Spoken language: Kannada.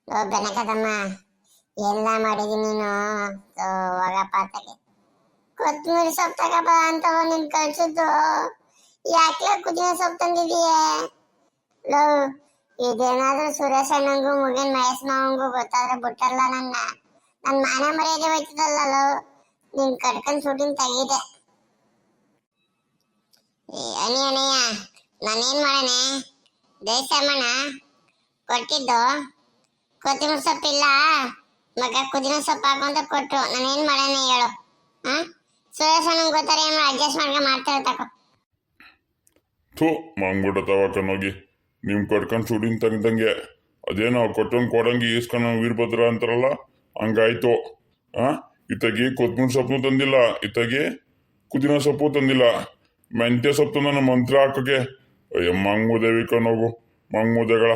ಬೆನಕದಮ್ಮ ಎಲ್ಲ ಮಾಡಿದೀನಿ ನೀನು. ಹೋಗಪ್ಪ ತಗೆ ಕೊತ್ತಂಬರಿ ಸೊಪ್ಪು ತಗಬ ಅಂತ ನಿನ್ ಕಳ್ಸಿದ್ದು. ಯಾಕೆ ಕುದಿನ ಸೊಪ್ಪು ತಂದಿದೀಯ? ಲವ್, ಇದೇನಾದ್ರೂ ಸುರೇಶ್ ಅಣ್ಣಂಗೂ ಮುಗಿನ ಮಹೇಶ್ ಮಾವಂಗೂ ಗೊತ್ತಾದ್ರೆ ಬಿಟ್ಟಲ್ಲ ನನ್ನ ಮಾನ ಮರ್ಯಾದೆ ಹೋಯ್ತದಲ್ಲ. ಲವ್, ನಿನ್ ಕಟ್ಕೊಂಡ್ ಶೂಟಿಂಗ್ ತೆಗಿದೆ. ಅಣ್ಣಯ್ಯ ನಾನೇನ್ ಮಾಡನೆ? ದೇಶಮ್ಮನ ಕೊಟ್ಟಿದ್ದು ಕೊತ್ತಂಬರಿ ಸೊಪ್ಪಿಲ್ಲ ಮಗ, ಕುದಿನ ಸೊಪ್ಪು ಹಾಕೊಂತ ಕೊಟ್ರು. ನಾನೇನ್ ಮಾಡನೆ ಹೇಳು? ಸುರೇಶ್ ಅಣ್ಣಂಗೆ ಗೊತ್ತಾರೆ ಏನ್ ಅಡ್ಜಸ್ಟ್ ಮಾಡ್ತಾರೆ ತಕೋ. ಥೂ ಮಂಗ್ಬಿಡತ್ತವ ಕಣ್ಣೋಗಿ, ನಿಮ್ ಕಟ್ಕೊಂಡು ಶೂಟಿಂಗ್ ತೆಗ್ದಂಗೆ ಅದೇನೋ ಕೊಟ್ಟೊಂದು ಕೊಡಂಗೆ ಈಸ್ಕೊಂಡು ವೀರಭದ್ರ ಅಂತಾರಲ್ಲ ಹಂಗಾಯ್ತು. ಇತ್ತಾಗಿ ಕೊತ್ತಂಬರಿ ಸೊಪ್ಪು ತಂದಿಲ್ಲ, ಇತ್ತಾಗಿ ಕುದಿನ ಸೊಪ್ಪು ತಂದಿಲ್ಲ, ಮೆಂತ್ಯ ಸೊಪ್ಪು ನನ್ನ ಮಂತ್ರ ಹಾಕಕ್ಕೆ. ಅಯ್ಯ ಮಂಗ್ಮುದೇವಿ ಕಣ್ಣೋಗು ಮಂಗ್ಮುದೆಗಳ.